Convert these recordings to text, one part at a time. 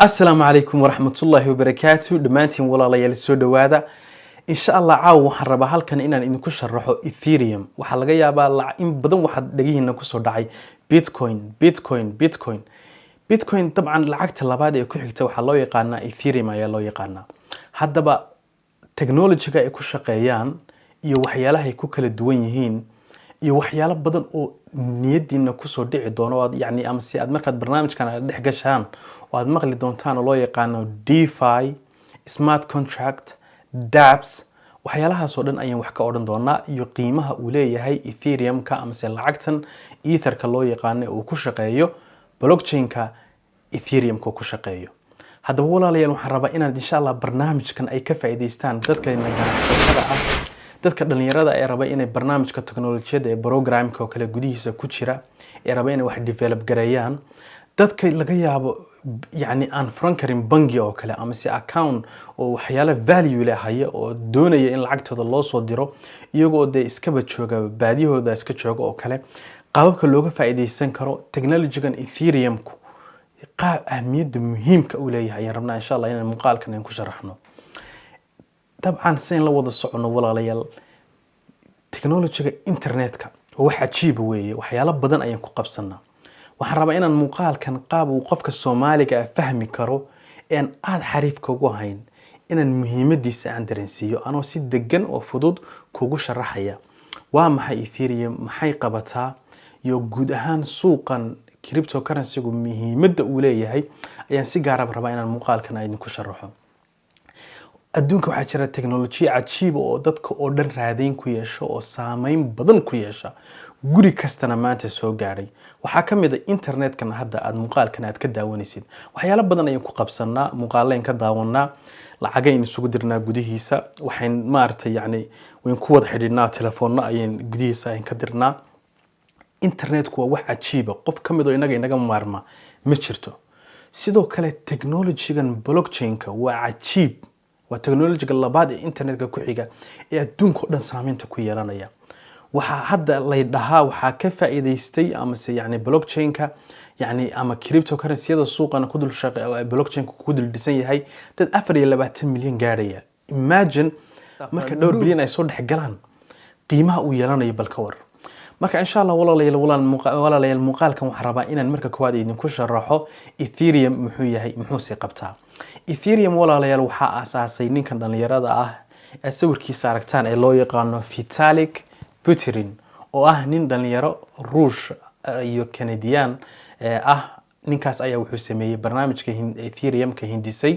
السلام عليكم ورحمة الله وبركاته دمانتين ولا لا يلسو دوادا إن شاء الله عاو waxaan rabaa halkan inaan idinku sharaxo Ethereum waxa laga yaabaa in badan waxa dhagihiina ku soo dhacay Bitcoin طبعا lacagta labaad ee ku xigta waxa loo yaqaanaa Ethereum ayaa loo yaqaanaa haddaba technology-ga ay ku shaqeeyaan iyo waxyaalaha ay ku kala duwan yihiin iyo waxyaalo badan oo niyadiina ku soo dhici doono yani ama si aad markaad barnaamijkan dhex gashaan oo aad maqli doontaan oo loo yaqaano DeFi smart contract dApps waxyaalahaas oo dhan ayaan wax ka oran doonaa iyo qiimaha uu leeyahay Ethereum-ka ama se lacagtan Ether-ka loo yaqaan oo ku shaqeeyo blockchain-ka Ethereum-ka ku shaqeeyo haddaba walaalayaal waxaan rabaa inaad insha Allah barnaamijkan ay ka faa'iideystaan dadka ganacsatada ah dadka dhalinyarada ay raba inay barnaamijka teknolojiyada ee programka oo kale gudihiisa ku jira ay raba inay wax develop gareeyaan dadka laga yaabo yani aan furan karin bangi oo kale ama si account oo waxyaalo value leeyahay oo doonaya in lacagtooda loo soo diro iyagoo de iska jooga baadiyahooda iska jooga oo kale qaababka looga faa'iideysan karo technology-gan Ethereum-ku qaab ahmiyada muhiimka u leeyahay ayaan rabnaa insha Allah inaan muuqaalkan aan ku sharaxno طبعا سين لو وضع صعنا ولا ليال تكنولوجيا إنترنت wax cajiib weeye waxyaalo badan ayaan ku qabsanaa waxaan rabaa inaan muuqaalkan qaab uu qofka Soomaaliga fahmi karo in aad xariifka ugu hayn inaan muhiimadiisa aan dareensiyo anoo si degan oo fudud kugu sharaxaya waa maxay Ethereum maxay qabataa iyo guud ahaan suuqan cryptocurrency-gu muhiimada uu leeyahay ayaan si gaar ah rabaa inaan muuqaalkan ay idinku sharaxo adduunka waxa jira technology cajiib oo dadka oo dhan raadin ku yeesho oo saameyn badan ku yeesha guri kastana maanta soo gaaray waxa kamid ah internet-kan hadda aad muuqaalkan aad ka daawanaysid waxyaalo badan ayaan ku qabsanaa muuqaaleen ka daawanaa lacagayn isugu dirnaa gudihiisa waxaan maartay yani waan ku wada xidhinaa telefoonna ayaan gudihiisa aan ka dirnaa internet-ku waa wax cajiib qof kamid oo inaga maarma ma jirto sidoo kale technology-gan blockchain-ka waa cajiib وتكنولوجيا labaad ee internet-ka ku xiga ee adduunka dhan saameynta ku yeelanaya waxa hadda la yidhaahdaa waxa ka faa'iideystay ama se yani blockchain-ka yani ama cryptocurrency-yada suuqana ku dul shaqeeya blockchain-ku ku dul dhisan yahay dad 24 milyan gaaraya imagine marka dhowr bilyan ay soo dhex galaan qiimaha uu yeelanayo balka war marka insha Allah walaalayaal muuqaalkan waxaan rabaa inaan marka koowaad idinku sharaxo Ethereum muxuu yahay muxuu si qabtaa Ethereum walaalayaal waxa aasaasay ninkan dhalinyarada ah ee sawirkiisa aragtaan ee loo yaqaano Vitalik Buterin oo ah nin dhalinyaro Ruush iyo Canadian ah ninkaas ayaa wuxuu sameeyay barnaamijka Ethereum-ka hindisay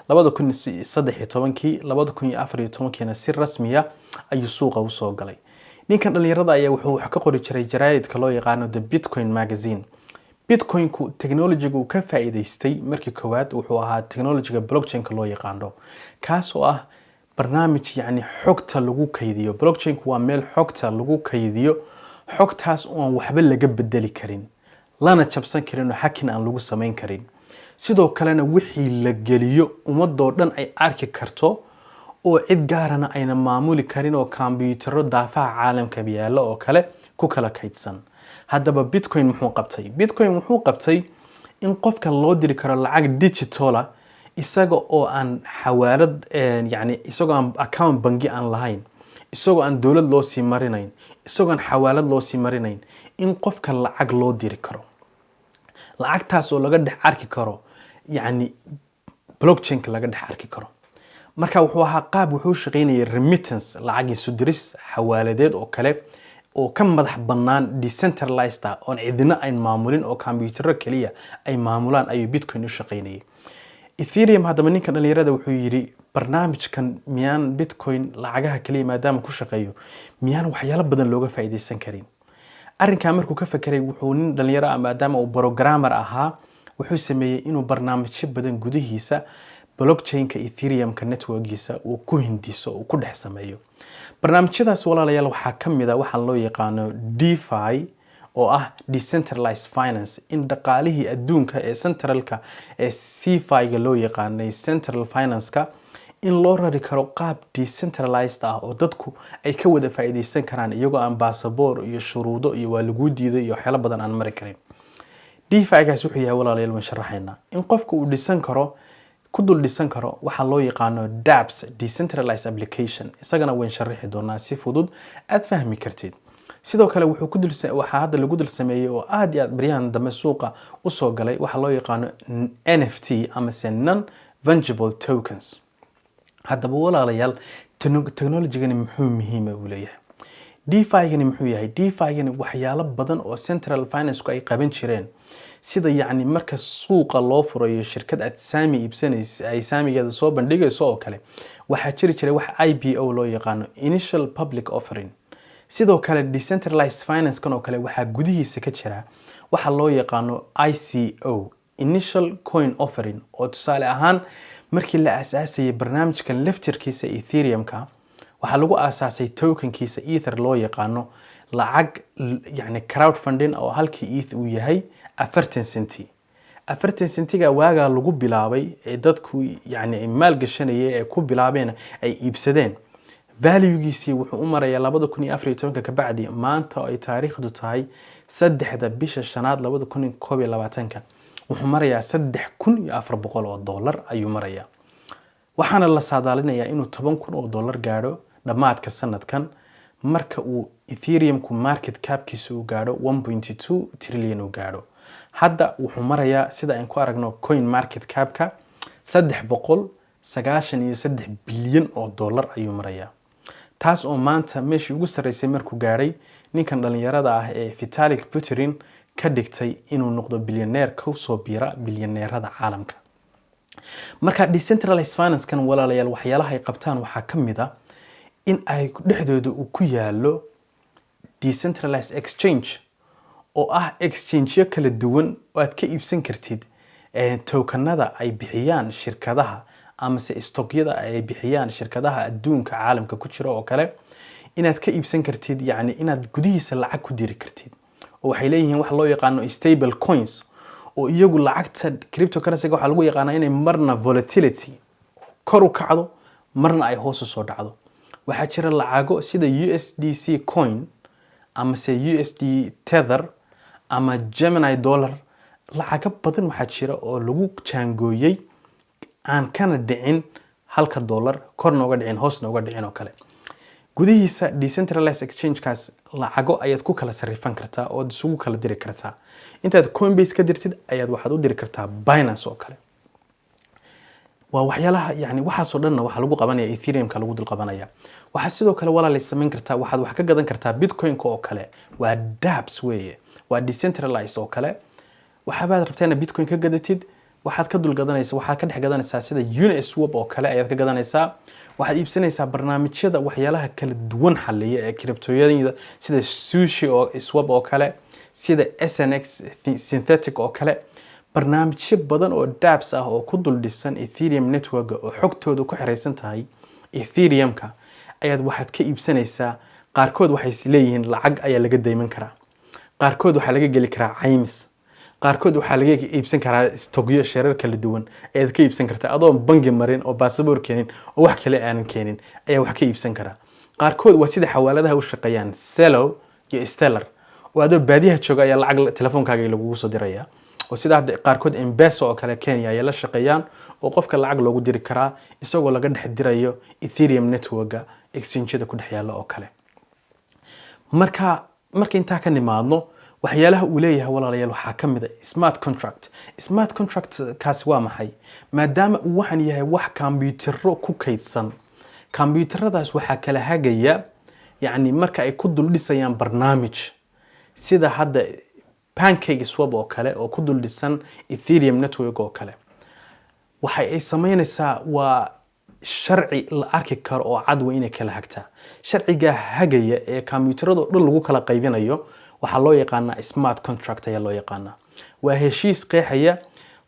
2013 2014 si rasmi ah ayuu suuqa u soo galay ninkan dhalinyarada ayaa wuxuu wax ka qori jiray jaraa'idka loo yaqaano The Bitcoin Magazine Bitcoin-ku technology-gu ka faa'iideystay markii koowaad wuxuu ahaa technology-ga blockchain-ka loo yaqaano kaas oo ah barnaamij yani xogta lagu kaydiyo blockchain-ku waa meel xogta lagu kaydiyo xogtaas oo aan waxba laga bedeli karin lana jabsan karin oo hacking aan lagu sameyn karin sidoo kalena wixii la geliyo ummadoo dhan ay arki karto oo cid gaarana ayna maamuli karin oo kombiyuutarro daafaha caalamka yaala oo kale ku kala kaydsan haddaba Bitcoin muxuu qabtay Bitcoin wuxuu qabtay in qofka loo diri karo lacag digital ah isaga oo aan xawaalad yani isagoo aan account bangi aan lahayn isagoo aan dawlad loo sii marinayn isagoo aan xawaalad loo sii marinayn in qofka lacag loo diri karo lacagtaas oo laga dhex arki karo yani blockchain-ka laga dhex arki karo marka wuxuu ahaa qaab wuxuu shaqeynayay remittance lacag isu diris xawaaladeed oo kale oo ka madax bannaan decentralized oo cidina ay maamulin oo kombiyuutarro kaliya ay maamulaan ayuu Bitcoin u shaqeynayay Ethereum haddaba ninka dhalinyarada wuxuu yiri barnaamijkan miyaan Bitcoin lacagaha kaliya maadaama ku shaqeeyo miyaan waxyaalo badan looga faa'iideysan karin arrinka markuu ka fakiray wuxuu nin dhalinyaro ah maadaama uu programmer ahaa wuxuu sameeyay inuu barnaamijyo badan gudihiisa blockchain-ka Ethereum-ka network-giisa uu ku hindiso oo ku dhex sameeyo barnaamijyadaas walaalayaal waxa kamid ah waxa loo yaqaano DeFi oo ah decentralized finance in dhaqaalihii adduunka ee centralka ee CeFi-ga loo yaqaanay central finance-ka in loo rari karo qaab decentralized ah oo dadku ay ka wada faa'iideysan karaan iyagoo aan passport iyo shuruudo iyo waa lagu diiday iyo waxyaalo badan aan mari karin DeFi-gaas wuxuu yahay walaalayaal waan sharaxaynaa in qofka uu dhisan karo ku dul dhisan karo waxa loo yaqaano dApps decentralized application isagana waan sharaxi doonaa si fudud aad fahmi kartid sidoo kale waxa hadda lagu dul sameeyay oo aad iyo aad baryahan dambe suuqa u soo galay waxa loo yaqaano NFT ama non fungible tokens haddaba walaalayaal technology-gani muxuu muhiim u leeyahay DeFi-gani muxuu yahay DeFi-gani waxyaalo badan oo central finance-ku ay qaban jireen sida yacni marka suuqa loo furayo shirkad aad saami iibsanayso ay saamigeeda soo bandhigayso oo kale waxaa jiri jiray wax IPO loo yaqaano initial public offering sidoo kale decentralized finance kan oo kale waxaa gudihiisa ka jira waxa loo yaqaano ICO initial coin offering oo tusaale ahaan markii la aasaasayay barnaamijkan laftirkiisa Ethereum-ka waxaa lagu aasaasay tokenkiisa Ether loo yaqaano lacag yani crowdfunding oo halkii ETH uu yahay 40 senti 40 sentiga waaga lagu bilaabay ee dadku yani maal gashanayay ee ku bilaabeen ay iibsadeen value-giisii wuxuu u marayaa 2014 ka bacdi maanta ay taariikhdu tahay 3 bisha shanaad 2021 wuxuu marayaa $3,400 ayuu marayaa waxaana la saadaalinayaa inuu $10,000 gaadho dhamaadka sanadkan marka uu Ethereum-ku market cap-kiisa uu gaadho 1.2 trillion uu gaadho hadda wuxuu marayaa sida aan ku aragno coin market cap-ka $393 bilyan ayuu marayaa taas oo maanta meeshii ugu sareysay markuu gaadhay ninkan dhalinyarada ah ee Vitalik Buterin ka dhigtay inuu noqdo bilyaneer ka soo biira bilyaneerada caalamka marka decentralized finance kan walaalayaal waxyaalaha ay qabtaan waxa kamid ah in ay dhexdooda uu ku yaalo decentralized exchange oo ah exchange kala duwan oo aad ka iibsan kartid tokenada ay bixiyaan shirkadaha ama se stockyada ay bixiyaan shirkadaha adduunka caalamka ku jira oo kale inaad ka iibsan kartid yani inaad gudihiisa lacag ku diri kartid oo waxay leeyihiin wax loo yaqaano stable coins oo iyagu lacagta cryptocurrency waxa lagu yaqaanaa inay marna volatility kor u kacdo marna ay hoos u soo dhacdo waxaa jira lacago sida USDC coin ama se USD Tether ama Gemini dollar lacago badan waxaa jira oo lagu jaangooyay aan kana dhicin halka dollar korna uga dhicin hoosna uga dhicin oo kale gudihiisa decentralized exchange-kaas lacago ayaad ku kala sarifan kartaa oo isugu kala diri kartaa intaad Coinbase ka dirtid ayaad waxaad u diri kartaa Binance oo kale waa waxyaalaha yani waxaas oo dhanna waxa lagu qabanaya Ethereum-ka lagu dul qabanaya waxa sidoo kale walaal samayn kartaa waxaad wax ka gadan kartaa Bitcoin-ka oo kale waa dApps weeye waa decentralized oo kale waxaad rabtaa inaad Bitcoin ka gadatid waxaad ka dul gadanaysaa waxaad ka dhex gadanaysaa sida Uniswap oo kale ayaad ka gadanaysaa waxaad iibsanaysaa barnaamijyada waxyaalaha kala duwan xalliya ee crypto-yada sida Sushi oo Swap oo kale sida SNX Synthetic oo kale barnaamijyo badan oo dApps ah oo ku dul dhisan Ethereum network oo xogtooda ku xireysan tahay Ethereum-ka ayaad waxaad ka iibsanaysaa qaarkood waxay leeyihiin lacag ayaa laga deyman karaa qaarkood waxa laga gali karaa caymis qaarkood waxa laga iibsan karaa stockyo shareer kala duwan ayaad ka iibsan kartaa adoo bangi marin oo passport keenin oo wax kale aan keenin ayaa wax ka iibsan karaa qaarkood waa sida xawaaladaha u shaqeeyaan Celo iyo Stellar oo adoo baadiyaha jooga ayaa lacag telefoonkaaga lagu soo diraya oo sida qaarkood M-Pesa oo kale Kenya ayaa la shaqeeyaan oo qofka lacag loogu diri karaa isagoo laga dhex dirayo Ethereum network-ga exchange-da ku dhex yaala oo kale marka inta ka nimaadno waxyaalaha uu leeyahay walaalayaal waxa kamid ah smart contract kaas waa maxay maadaama uu waxan yahay wax kombiyuutarro ku kaydsan kombiyuutarradaas waxa kala hagaya yani marka ay ku dul dhisayaan barnaamij sida hadda PancakeSwap oo kale oo ku dul dhisan Ethereum network oo kale waxa ay sameynaysaa waa sharci la arki karo oo cad weyn inay kala hagtaa sharciga hagaya ee kombiyuutarrada dhan lagu kala qaybinayo waxa loo yaqaanaa smart contract ayaa loo yaqaanaa waa heshiis qeexaya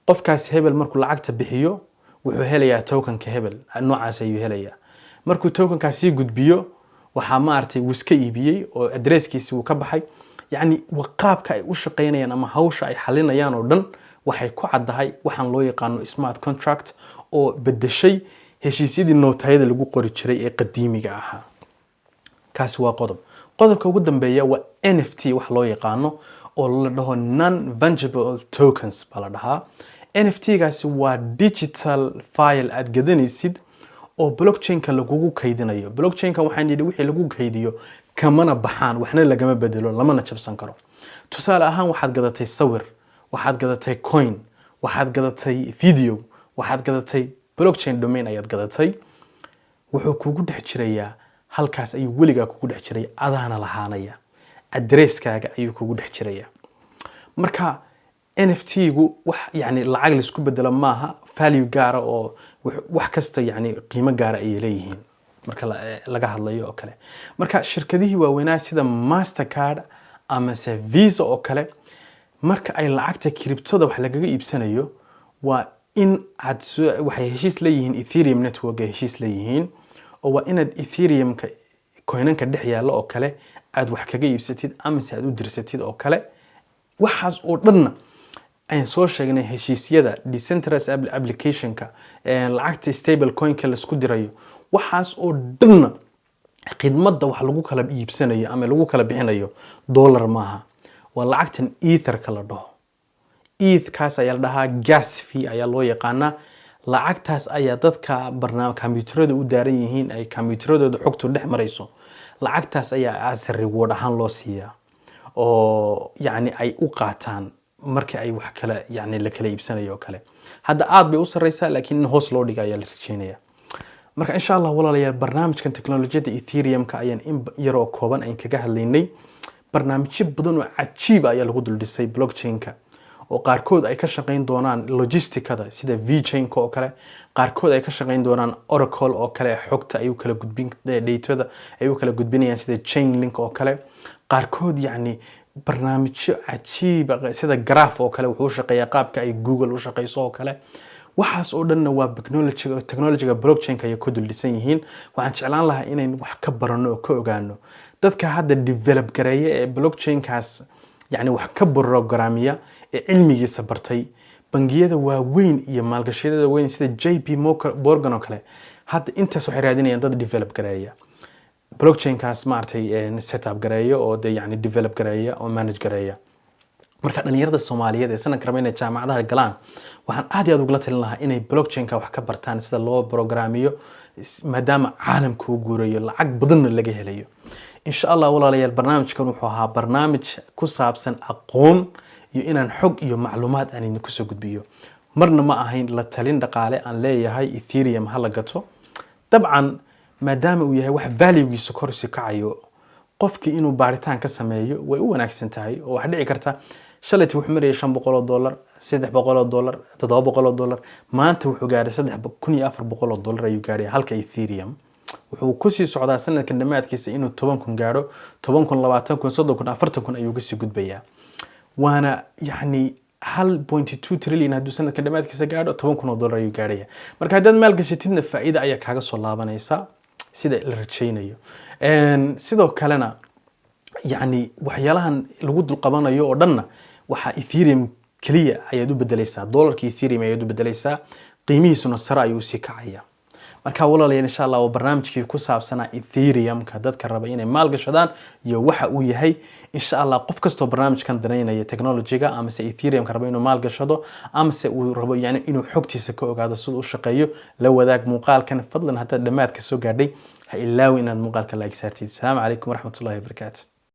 qofkaas hebel markuu lacagta bixiyo wuxuu helayaa tokenka hebel noocaas ayuu helayaa markuu tokenkaas sii gudbiyo waxa ma artay uu iska iibiyay oo addresskiisa uu ka baxay yani qaabka ay u shaqeynayaan ama hawsha ay xalinayaan oo dhan waxay ku caddahay waxaan loo yaqaano smart contract oo bedeshay heshiisyadii nootayada lagu qori jiray ee qadiimiga ahaa kaasi waa qodobka ugu dambeeya waa NFT wax loo yaqaano oo la dhaho non-fungible tokens baa la dhahaa. NFT-gaasi waa digital file aad gadanaysid oo blockchain-ka lagugu kaydinayo. Blockchain-ka waxaan yidhi wixii lagu kaydiyo kamana baxaan, waxna lagama bedelo, lamana jabsan karo. Tusaale ahaan waxaad gadatay sawir, waxaad gadatay coin, waxaad gadatay video, waxaad gadatay blockchain domain ayaad gadatay. wuxuu kugu dhex jirayaa halkaas ayuu weligaa kugu dhex jiray adaana lahaanaya. Addresskaaga ayuu kugu dhex jirayaa. Marka NFT-gu wax yani lacag la isku bedelo maaha, value gaara oo wax kasta yani qiimo gaara ay leeyihiin marka laga hadlayo oo kale. Marka shirkadihii waaweynaa sida Mastercard ama Visa oo kale marka ay lacagta cryptoda wax lagaga iibsanayo waa in aad waxay heshiis leeyihiin Ethereum network heshiis leeyihiin oo waa inaad Ethereum-ka coinanka dhex yaala oo kale aad wax kaga iibsatid ama aad u dirsatid oo kale. waxaas oo dhanna ayaan soo sheegnay heshiisyada decentralized application-ka lacagta stable coin-ka la isku dirayo. waxaas oo dhanna khidmadda wax lagu kala iibsanayo ama lagu kala bixinayo dollar maaha, waa lacagtan ether-ka la dhaho. ETH-kaas ayaa la dhahaa gas fee ayaa loo yaqaanaa. lacagtaas ayaa dadka kombiyuutarada u daaran yihiin ay kombiyuutaradooda xogtu dhex marayso. lacagtaas ayaa as reward ahaan loo siiyaa oo yani ay u qaataan markii ay wax kala yani la kala iibsanayo kale. hadda aad bay u sareysaa laakiin hoos loo dhigaa ayaa la rajeynaya. marka insha Allah walaalayaal barnaamijkan teknolojiyada Ethereum-ka ayaan in yar oo kooban ay kaga hadlaynay. barnaamijyo badan oo cajiib ayaa lagu dul dhisay blockchain-ka oo qaarkood ay ka shaqeyn doonaan logisticada sida VeChain-ka oo kale, qaarkood ay ka shaqeyn doonaan Oracle oo kale xogta ay u kala gudbin data ay u kala gudbinayaan sida Chainlink oo kale. qaarkood yani barnaamijyo cajiib sida Graph oo kale wuxuu shaqeeyaa qaabka ay Google u shaqeyso oo kale. waxaas oo dhanna waa technology-ga blockchain-ka ay ku dul dhisan yihiin. waxaan jeclaan lahaa inaan wax ka barano oo ka ogaano dadka hadda develop gareeya ee blockchain-kaas yani wax ka programmiya ee cilmigiisa bartay. bangiyada waaweyn iyo maalgashiyada weyn sida JP Morgan oo kale hadda intaas waxay raadinayaan dad develop gareeya blockchain-kaas maartay setup gareeya oo yani develop gareeya oo manage gareeya. marka dhalinyarada Soomaaliyeed ee sanadka raba inay jaamacadaha galaan waxaan aad iyo aad uga talin lahaa inay blockchain-ka wax ka bartaan sida loo programmiyo maadaama caalamku uu guurayo lacag badanna laga helayo. insha Allah walaalayaal barnaamijkan wuxuu ahaa barnaamij ku saabsan aqoon iyo inaan xog iyo macluumaad aan idin ku soo gudbiyo. marna ma ahayn la talin dhaqaale aan leeyahay Ethereum hala gato. dabcan maadaama uu yahay wax value-giisa kor u kacayo qofkii inuu baaritaan ka sameeyo way u wanaagsan tahay oo wax dhici karta shalayt wuxuu marayay $500, $300, $700. maanta wuxuu gaaray $3,400 ayuu gaaray halka Ethereum. wuxuu ku sii socdaa sanadka dhamaadkiisa inuu 10,000 gaaro, 10,000, 20,000, 30,000, 40,000 ayuu ka sii gudbayaa. waana yani 1.2 trillion hadduu sanadka dhamaadkiisa gaaro $10,000 ayuu gaaraya. marka haddaad maal gashatidna faa'iido ayaa kaaga soo laabanaysa sida la rajaynayo. sidoo kalena yani waxyaalahan lagu dul qabanayo oo dhanna waxa Ethereum kaliya ayaad u bedelaysaa, dollarka Ethereum ayaad u bedelaysaa, qiimihiisuna sare ayuu sii kacaya. marka walaalayaal insha Allah waa barnaamijkii ku saabsanaa Ethereum-ka dadka raba inay maal gashadaan iyo waxa uu yahay. insha Allah qof kasto barnaamijkan daneynaya technology-ga ama se Ethereum-ka raba inuu maal gashado ama se uu rabo yani inuu xogtiisa ka ogaado sida uu shaqeeyo la wadaag muuqaalkan fadlan hadda dhamaadka soo gaadhay ha ilaawi inaad muuqaalka like saartid. Assalaamu calaykum waraxmatullaahi wabarakaatuh.